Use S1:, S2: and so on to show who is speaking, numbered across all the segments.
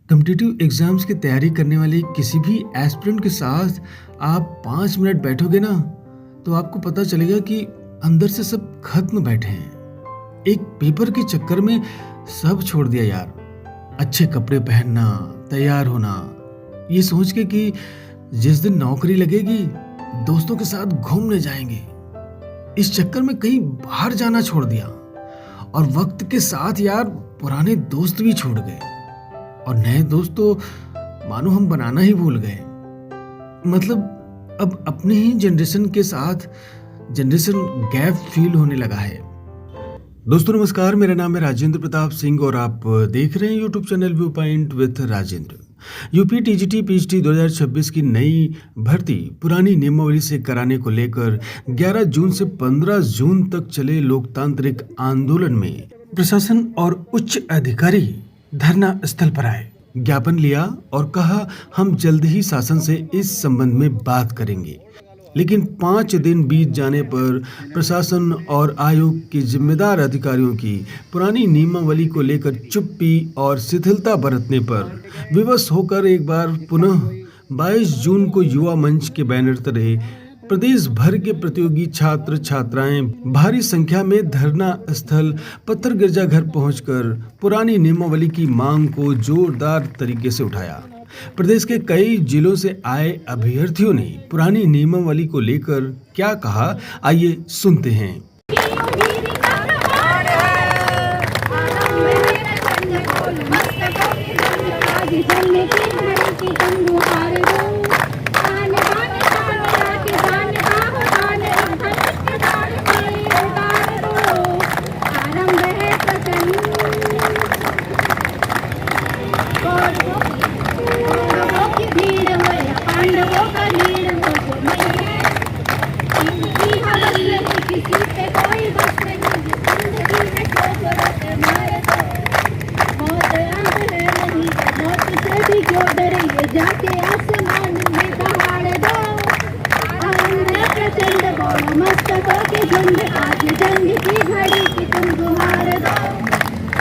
S1: Competitive exams की तैयारी करने वाले किसी भी एस्पिरेंट के साथ आप 5 मिनट बैठोगे ना, तो आपको पता चलेगा कि अंदर से सब खत्म बैठे हैं। एक पेपर के चक्कर में सब छोड़ दिया यार। अच्छे कपड़े पहनना, तैयार होना, ये सोच के कि जिस दिन नौकरी लगेगी दोस्तों के साथ घूमने जाएंगे, इस चक्कर में कहीं बाहर जाना छोड़ दिया। और वक्त के साथ यार पुराने दोस्त भी छूट गए और नए दोस्त तो मानो हम बनाना ही भूल गए। मतलब अब अपने ही जनरेशन के साथ जनरेशन गैप फील होने लगा है। दोस्तों नमस्कार, मेरा नाम है राजेंद्र प्रताप सिंह और आप देख रहे हैं YouTube channel view point with Rajendra. UP TGT PhD 2026 की नई भर्ती पुरानी नियमावली से कराने को लेकर 11 जून से 15 जून तक चले लोकतांत्रिक आंदोलन में प्रशासन और उच्च अधिकारी धरना स्थल पर आए, ज्ञापन लिया और कहा हम जल्द ही शासन से इस संबंध में बात करेंगे। लेकिन 5 दिन बीत जाने पर प्रशासन और आयोग के जिम्मेदार अधिकारियों की पुरानी नियमावली को लेकर चुप्पी और शिथिलता बरतने पर विवश होकर एक बार पुनः 22 जून को युवा मंच के बैनर तले प्रदेश भर के प्रतियोगी छात्र छात्राएं भारी संख्या में धरना स्थल पत्थर गिरजाघर पहुंचकर पुरानी नियमावली की मांग को जोरदार तरीके से उठाया। प्रदेश के कई जिलों से आए अभ्यर्थियों ने पुरानी नियमावली को लेकर क्या कहा, आइए सुनते हैं।
S2: जाके आसमान में पहाड़ दो, प्रचंड बोलो मस्तकों के झुंड, आज जंग की घड़ी की तुम गुहार दो।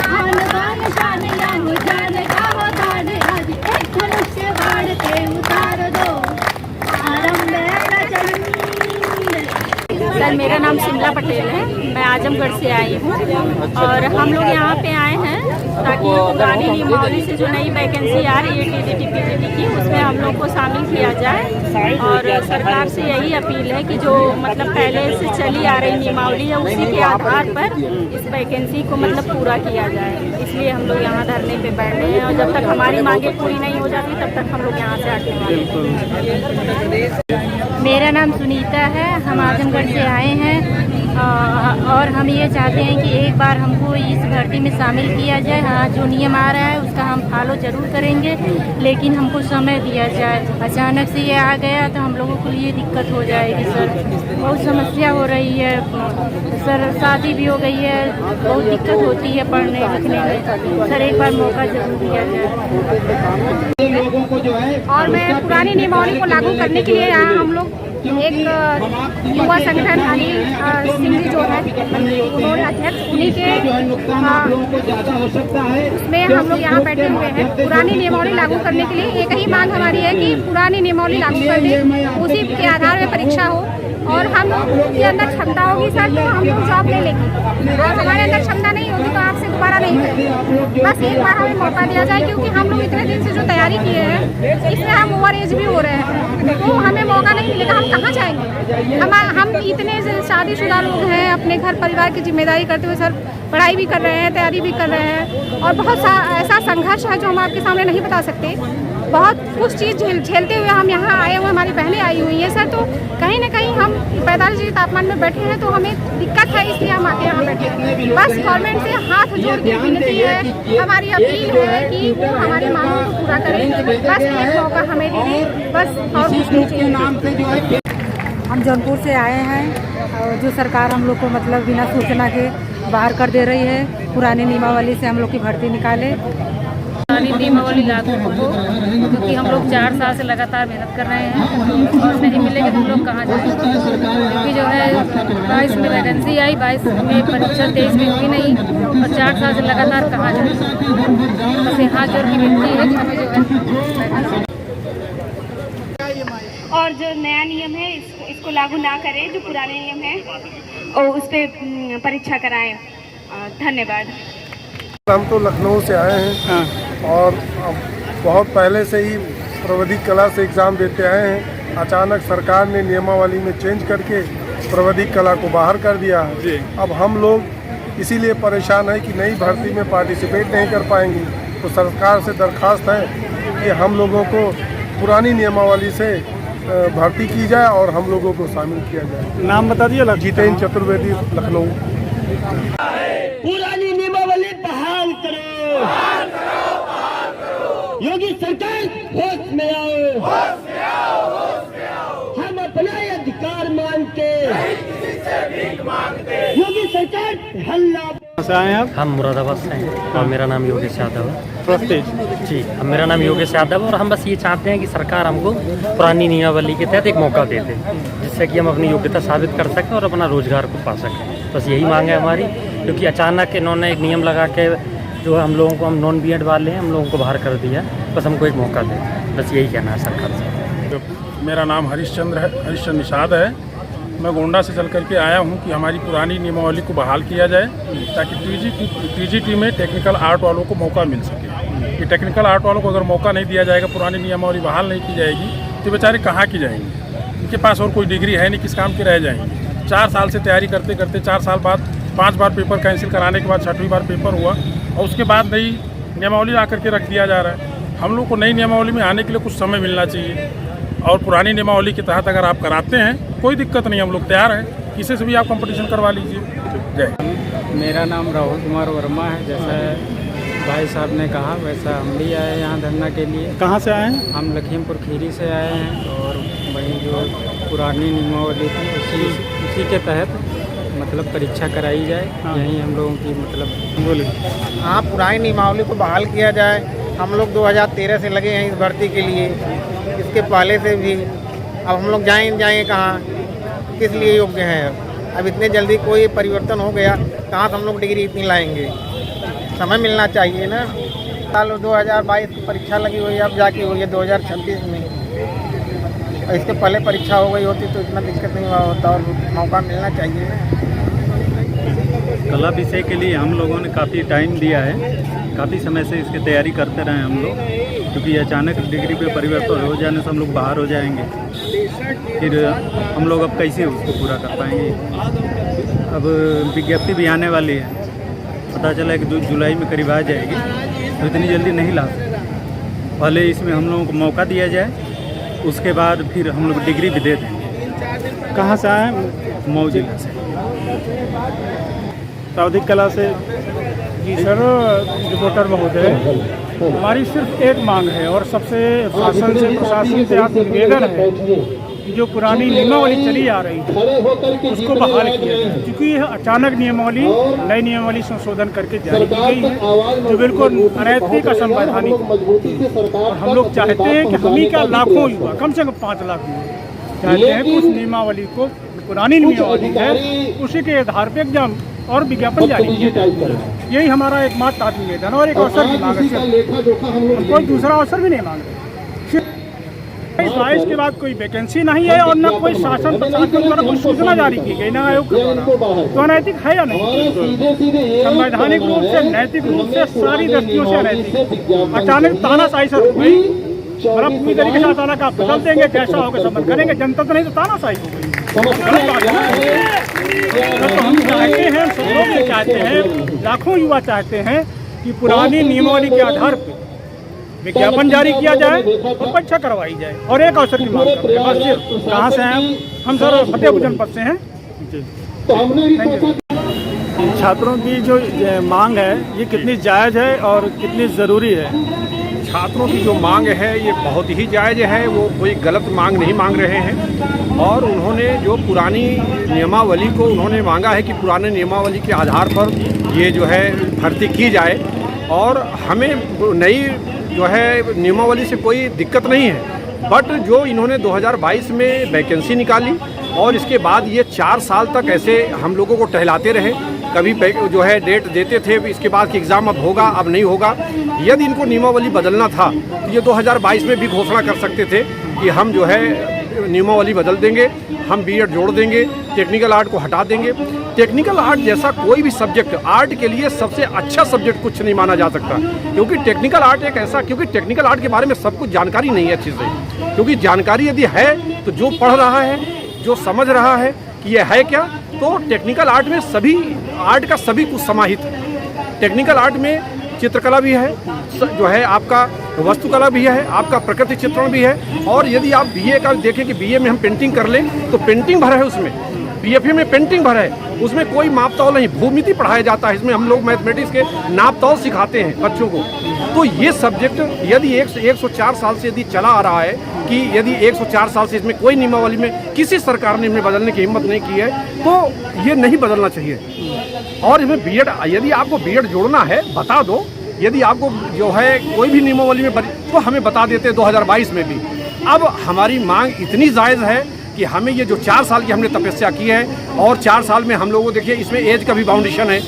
S2: आन बान शान यानी जान का हो तान, आज एक धनुष से बाढ़ के उतार दो। आरंभ है प्रचंड।
S3: सर मेरा नाम शिमला पटेल है, मैं आजमगढ़ से आई हूँ और हम लोग यहाँ पे आए हैं ताकि पुरानी नियमावली से जो नई वैकेंसी आ रही है टीजीटी पीजीटी की, उसमें हम लोग को शामिल किया जाए। और सरकार से यही अपील है कि जो मतलब पहले से चली आ रही नियमावली है उसी के आधार पर इस वैकेंसी को मतलब पूरा किया जाए। इसलिए हम लोग यहाँ धरने पे बैठ रहे हैं और जब तक हमारी मांगे पूरी नहीं हो जाती तब तक हम लोग यहाँ से हटने वाले हैं।
S4: मेरा नाम सुनीता है, हम आजमगढ़ से आए हैं और हम ये चाहते हैं कि एक बार हमको इस भर्ती में शामिल किया जाए। हाँ, जो नियम आ रहा है उसका हम फॉलो जरूर करेंगे, लेकिन हमको समय दिया जाए। अचानक से ये आ गया तो हम लोगों को ये दिक्कत हो जाएगी सर, बहुत समस्या हो रही है सर, शादी भी हो गई है, बहुत दिक्कत होती है पढ़ने लिखने में। सर एक बार मौका जरूर दिया जाए।
S3: और मैं पुरानी नियमावली को लागू करने के लिए यहाँ हम लोग एक युवा संगठन अली सिंह जी जो है उन्होंने अध्यक्ष, उन्हीं के उसमें हम लोग यहाँ बैठे हुए हैं। पुरानी नियमावली लागू करने के लिए एक ही मांग हमारी है कि पुरानी नियमावली लागू कर दें, उसी के आधार पर परीक्षा हो और हम के अंदर क्षमता होगी सर तो हम लोग जॉब ले लेंगे, और हमारे अंदर क्षमता नहीं होगी तो आपसे दोबारा नहीं करेंगे। बस एक बार हमें मौका दिया जाए, क्योंकि हम लोग इतने दिन से जो तैयारी किए हैं इसमें हम ओवर एज भी हो रहे हैं, तो हमें मौका नहीं मिलेगा, हम कहाँ जाएंगे। हम इतने शादीशुदा लोग हैं, अपने घर परिवार की जिम्मेदारी करते हुए सर पढ़ाई भी कर रहे हैं, तैयारी भी कर रहे हैं और बहुत ऐसा संघर्ष है जो हम आपके सामने नहीं बता सकते। बहुत कुछ चीज़ झेलते हुए हम यहाँ आए हुए, हमारी बहनें आई हुई हैं सर, तो कहीं ना कहीं हम 45 डिग्री तापमान में बैठे हैं तो हमें दिक्कत है, इसलिए हम आके यहाँ बैठे हैं। बस गवर्नमेंट से हाथ जोड़ के विनती है, हमारी अपील है कि वो हमारी मांगों को पूरा करें, बस एक मौका हमें दीजिए, बस और कुछ नहीं चाहिए।
S4: हम जौनपुर से आए हैं और जो सरकार हम लोग को मतलब बिना सूचना के बाहर कर दे रही है, पुरानी नियमावली से हम लोग की भर्ती निकाले।
S3: पुरानी
S5: नियमावली लागू हो, क्योंकि हम लोग 4 साल से लगातार मेहनत कर रहे हैं और नहीं मिलेगी तो हम लोग कहाँ जाएंगे, क्योंकि जो है 22 में वैकेंसी आई, 22 में परीक्षा 23 में हुई नहीं और 4 साल से लगातार कहाँ जाएंगे। बस ये हाथ जोड़ की विनती है कि हमें जो है
S6: और जो नया नियम है इसको लागू ना करें, जो पुराने नियम है और उस पर परीक्षा कराएं। धन्यवाद।
S7: हम तो लखनऊ से आए हैं और बहुत पहले से ही प्रविधि कला से एग्ज़ाम देते आए हैं। अचानक सरकार ने नियमावली में चेंज करके प्रविधि कला को बाहर कर दिया है। अब हम लोग इसीलिए परेशान हैं कि नई भर्ती में पार्टिसिपेट नहीं कर पाएंगे। तो सरकार से दरख्वास्त है कि हम लोगों को पुरानी नियमावली से भर्ती की जाए और हम लोगों को शामिल किया जाए।
S8: नाम बता दिया।
S7: जितेंद्र चतुर्वेदी, लखनऊ।
S9: पुरानी नियमावली बहाल करो, योगी सरकार होश में आओ, हम अपना अधिकार मांगते, योगी सरकार हल्ला।
S8: से आए हैं आप?
S10: हम मुरादाबाद से हैं और मेरा नाम योगेश यादव है। जी, अब मेरा नाम योगेश यादव है और हम बस ये चाहते हैं कि सरकार हमको पुरानी नियमावली के तहत एक मौका दे दे, जिससे कि हम अपनी योग्यता साबित कर सकें और अपना रोजगार को पा सकें। बस यही मांग है हमारी, क्योंकि अचानक इन्होंने एक नियम लगा के जो हम लोगों को, हम नॉन बीएड वाले हैं, हम लोगों को बाहर कर दिया। बस हमको एक मौका दे, बस यही कहना है सरकार से।
S11: मेरा नाम हरिश्चंद्र निषाद है। मैं गोंडा से चल करके आया हूं कि हमारी पुरानी नियमावली को बहाल किया जाए, ताकि टीजीटी में टेक्निकल आर्ट वालों को मौका मिल सके। कि टेक्निकल आर्ट वालों को अगर मौका नहीं दिया जाएगा, पुरानी नियमावली बहाल नहीं की जाएगी, तो बेचारे कहाँ की जाएंगे? इनके पास और कोई डिग्री है नहीं, किस काम के रह जाएंगे। 4 साल से तैयारी करते करते 4 साल बाद 5 बार पेपर कैंसिल कराने के बाद 6वीं बार पेपर हुआ और उसके बाद नई नियमावली ला करके रख दिया जा रहा है। हम लोग को नई नियमावली में आने के लिए कुछ समय मिलना चाहिए और पुरानी नियमावली के तहत अगर आप कराते हैं कोई दिक्कत नहीं, हम लोग तैयार हैं, किसी से भी आप कंपटीशन करवा लीजिए। जय।
S8: मेरा नाम राहुल कुमार वर्मा है। जैसा भाई साहब ने कहा वैसा हम भी आए यहाँ धरना के लिए। कहाँ से आए हैं? हम लखीमपुर खीरी से आए हैं और वहीं जो पुरानी नियमावली थी उसी के तहत मतलब परीक्षा कराई जाए। यहीं हम लोगों की मतलब बोले।
S12: हाँ, पुरानी नियमावली को बहाल किया जाए। हम लोग 2013 से लगे हैं इस भर्ती के लिए, इसके पहले से भी। अब हम लोग जाएंगे कहाँ, किस लिए योग्य हैं? अब इतने जल्दी कोई परिवर्तन हो गया, कहाँ से हम लोग डिग्री इतनी लाएंगे? समय मिलना चाहिए ना। साल 2022 की परीक्षा लगी हुई है, अब जाके हुई है 2026 में। और इसके पहले परीक्षा हो गई होती तो इतना दिक्कत नहीं हुआ होता और मौका मिलना चाहिए ना।
S8: कला विषय के लिए हम लोगों ने काफ़ी टाइम दिया है, काफ़ी समय से इसकी तैयारी करते रहे हम लोग, क्योंकि अचानक डिग्री पे परिवर्तन हो जाने से हम लोग बाहर हो जाएंगे। फिर हम लोग अब कैसे उसको पूरा कर पाएंगे? अब विज्ञप्ति भी आने वाली है, पता चला कि 2 जुलाई में करीब आ जाएगी, तो इतनी जल्दी नहीं ला सकते। पहले इसमें हम लोगों को मौका दिया जाए, उसके बाद फिर हम लोग डिग्री भी दे देंगे। कहाँ से आए? मऊ जिला से, साउदी कला से। जी सर, रिपोर्टर महोदय, हमारी सिर्फ एक मांग है और सबसे शासन से, प्रशासन से आप निवेदन है कि जो पुरानी नियमावली चली आ रही है उसको बहाल किया जाए, क्योंकि यह अचानक नियमावली, नई नियमावली संशोधन करके जारी की गई है जो बिल्कुल अनैतिक, असंवैधानिक। और हम लोग चाहते हैं कि हम ही का लाखों युवा, कम से कम 5 लाख युवा चाहते हैं कि उस नियमावली को, पुरानी नियमावली है, उसी के आधार पर एग्जाम और विज्ञापन जारी किया जाए। यही हमारा एकमात्र निवेदन और एक अवसर की मांग है, कोई दूसरा अवसर भी नहीं मांग रहे। 22 के बाद कोई वैकेंसी नहीं है और न कोई शासन प्रशासन द्वारा कोई सूचना जारी की गई, न आयोग के द्वारा। तो अनैतिक है या नहीं? संवैधानिक रूप से, नैतिक रूप से, सारी दृष्टियों से अनैतिक। अचानक तानाशाही से रुक गई, मतलब पूरी तरीके से अचानक आप बदल देंगे, कैसा होगा संबंध करेंगे, जनता तो नहीं तो तानाशाही हो गई। तो हम चाहते हैं, सब लोग ये चाहते हैं, लाखों युवा चाहते हैं कि पुरानी नियमावली के आधार पर विज्ञापन जारी किया जाए और परीक्षा करवाई जाए और एक अवसर की मांग करते हैं। कहाँ से हैं हम? सर, फतेहपुर जनपद से हैं। छात्रों की जो मांग है ये कितनी जायज़ है और कितनी ज़रूरी है?
S13: छात्रों की जो मांग है ये बहुत ही जायज़ है, वो कोई गलत मांग नहीं मांग रहे हैं। और उन्होंने जो पुरानी नियमावली को उन्होंने मांगा है कि पुरानी नियमावली के आधार पर ये जो है भर्ती की जाए और हमें नई जो है नियमावली से कोई दिक्कत नहीं है, बट जो इन्होंने 2022 में वैकेंसी निकाली और इसके बाद ये 4 साल तक ऐसे हम लोगों को टहलाते रहे। कभी जो है डेट देते थे, इसके बाद कि एग्ज़ाम अब होगा, अब नहीं होगा। यदि इनको नियमावली बदलना था तो ये 2022 में भी घोषणा कर सकते थे कि हम जो है नियमावली बदल देंगे, हम बीएड जोड़ देंगे, टेक्निकल आर्ट को हटा देंगे। टेक्निकल आर्ट जैसा कोई भी सब्जेक्ट आर्ट के लिए सबसे अच्छा सब्जेक्ट कुछ नहीं माना जा सकता, क्योंकि टेक्निकल आर्ट एक ऐसा, क्योंकि टेक्निकल आर्ट के बारे में सब कुछ जानकारी नहीं है अच्छी से, क्योंकि जानकारी यदि है तो जो पढ़ रहा है, जो समझ रहा है कि ये है क्या, तो टेक्निकल आर्ट में सभी आर्ट का सभी कुछ समाहित है। टेक्निकल आर्ट में चित्रकला भी है, जो है आपका वस्तुकला भी है, आपका प्रकृति चित्रण भी है। और यदि आप बीए का देखें कि बीए में हम पेंटिंग कर लें तो पेंटिंग भरा है उसमें, बीएफए में पेंटिंग भरा है, उसमें कोई मापतौल नहीं, भूमिति पढ़ाया जाता है, इसमें हम लोग मैथमेटिक्स के नापतौल सिखाते हैं बच्चों को। तो ये सब्जेक्ट यदि 104 साल से यदि चला आ रहा है कि यदि 104 साल से इसमें कोई नियमावली में किसी सरकार ने इन्हें बदलने की हिम्मत नहीं की है, तो ये नहीं बदलना चाहिए। और इसमें बीएड, यदि आपको बीएड जोड़ना है बता दो, यदि आपको जो है कोई भी नियमावली में तो हमें बता देते 2022 में भी। अब हमारी मांग इतनी जायज़ है कि हमें ये जो 4 साल की हमने तपस्या की है, और 4 साल में हम लोगों, देखिए इसमें एज का भी बाउंडेशन है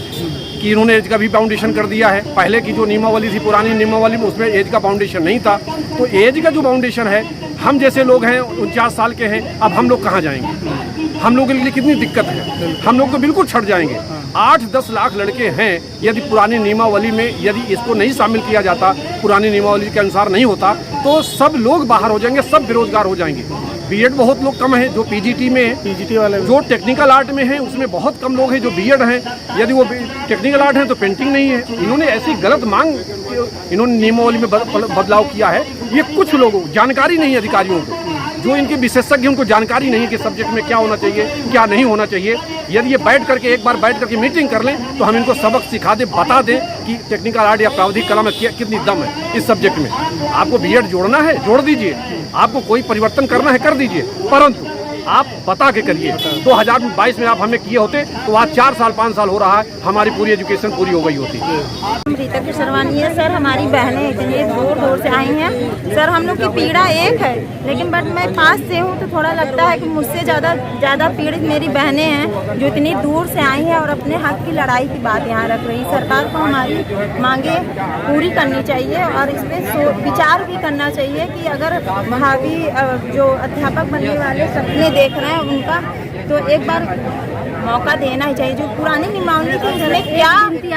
S13: कि इन्होंने एज का भी बाउंडेशन कर दिया है। पहले की जो नियमावली थी, पुरानी नियमावली में, उसमें एज का बाउंडेशन नहीं था, तो एज का जो बाउंडेशन है, हम जैसे लोग हैं 49 साल के हैं, अब हम लोग कहाँ जाएंगे? हम लोगों के लिए कितनी दिक्कत है, हम लोग तो बिल्कुल छट जाएंगे। 8-10 लाख लड़के हैं, यदि पुरानी नियमावली में यदि इसको नहीं शामिल किया जाता, पुरानी नियमावली के अनुसार नहीं होता, तो सब लोग बाहर हो जाएंगे, सब बेरोजगार हो जाएंगे। बीएड बहुत लोग कम हैं जो पीजीटी में है, पीजीटी वाले जो टेक्निकल आर्ट में हैं उसमें बहुत कम लोग हैं जो बीएड हैं। यदि वो टेक्निकल आर्ट हैं तो पेंटिंग नहीं है। इन्होंने ऐसी गलत मांग, इन्होंने नियमावली में बदलाव किया है। ये कुछ लोगों जानकारी नहीं है, अधिकारियों को, जो इनके विशेषज्ञ उनको जानकारी नहीं है कि सब्जेक्ट में क्या होना चाहिए, क्या नहीं होना चाहिए। यदि ये बैठ करके एक बार बैठ करके मीटिंग कर लें तो हम इनको सबक सिखा दें, बता दें कि टेक्निकल आर्ट या प्रावधिक कला में कितनी दम है इस सब्जेक्ट में। आपको बीएड जोड़ना है जोड़ दीजिए, आपको कोई परिवर्तन करना है कर दीजिए, परंतु आप बता के करिए। 2022 में आप हमें किए होते तो आज 4 साल 5 साल हो रहा है, हमारी पूरी एजुकेशन पूरी हो गई होती।
S4: रीता की सरवानी है सर, हमारी बहनें इतनी दूर से आई हैं सर। हम लोग की पीड़ा एक है, लेकिन बट मैं पास से हूँ तो थोड़ा लगता है कि मुझसे ज़्यादा पीड़ित मेरी बहनें हैं जो इतनी दूर से आई हैं और अपने हक की लड़ाई की बात यहाँ रख रही। सरकार को हमारी मांगे पूरी करनी चाहिए और इस पर विचार भी करना चाहिए कि अगर भावी जो अध्यापक बनने वाले सपने देख रहे हैं उनका तो एक बार मौका देना ही चाहिए। जो पुरानी नियमावली थी उसमें क्या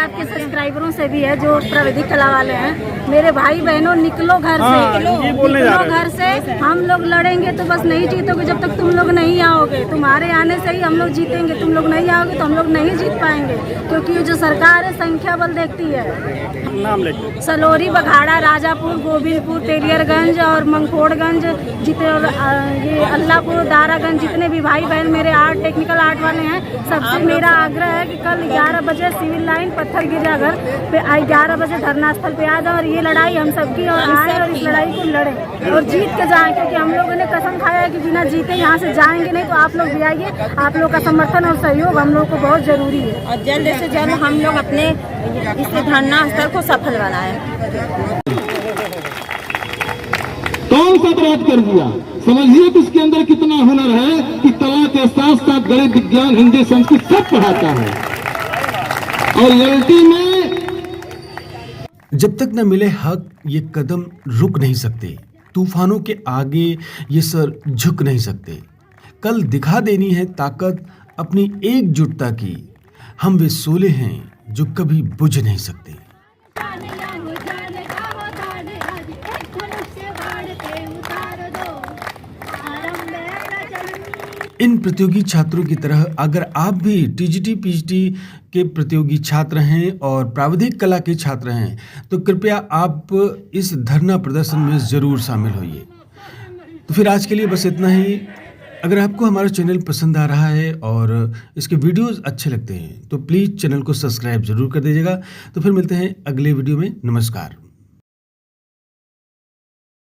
S3: आपके सब्सक्राइबरों से भी है जो प्राविधिक कला वाले हैं, मेरे भाई बहनों निकलो घर से, निकलो घर से। हम लोग लड़ेंगे तो बस नहीं जीतोगे जब तक तुम लोग नहीं आओगे। तुम्हारे आने से ही हम लोग जीतेंगे, तुम लोग नहीं आओगे तो हम लोग नहीं जीत पाएंगे, क्योंकि ये जो सरकार है संख्या बल देखती है।
S8: नाम लेके
S3: सलोरी, बघाड़ा, राजापुर, गोविंदपुर, तेलियरगंज और मंगखोड़गंज, जितने ये अल्लाहपुर, दारागंज, जितने भी भाई बहन मेरे आर्ट टेक्निकल आर्ट वाले हैं, सबसे मेरा आग्रह है कि कल 11 बजे सिविल लाइन पत्थर गिरजाघर पे 11 बजे धरना स्थल पे आ जाओ और ये लड़ाई हम सबकी और आए और इस लड़ाई को लड़ें और जीत के जाएं, क्योंकि हम लोगों ने कसम खाया है कि बिना जीते यहाँ से जाएंगे नहीं। तो आप लोग भी आइए, आप लोग का समर्थन और सहयोग हम लोग को बहुत जरूरी है
S4: और जल्द से जल्द हम लोग अपने इस धरना स्थल को सफल बनाएं।
S14: कौन सा अपराध कर दिया? समझिए कि उसके अंदर कितना हुनर है कि कला के साथ साथ गणित, विज्ञान, हिंदी, संस्कृत सब पढ़ाता है। और रियलिटी में
S1: जब तक न मिले हक ये कदम रुक नहीं सकते, तूफानों के आगे ये सर झुक नहीं सकते। कल दिखा देनी है ताकत अपनी एकजुटता की, हम वे शोले हैं जो कभी बुझ नहीं सकते। इन प्रतियोगी छात्रों की तरह अगर आप भी टीजीटी पीजीटी के प्रतियोगी छात्र हैं और प्राविधिक कला के छात्र हैं तो कृपया आप इस धरना प्रदर्शन में ज़रूर शामिल होइए। तो फिर आज के लिए बस इतना ही। अगर आपको हमारा चैनल पसंद आ रहा है और इसके वीडियोस अच्छे लगते हैं तो प्लीज़ चैनल को सब्सक्राइब ज़रूर कर दीजिएगा। तो फिर मिलते हैं अगले वीडियो में। नमस्कार।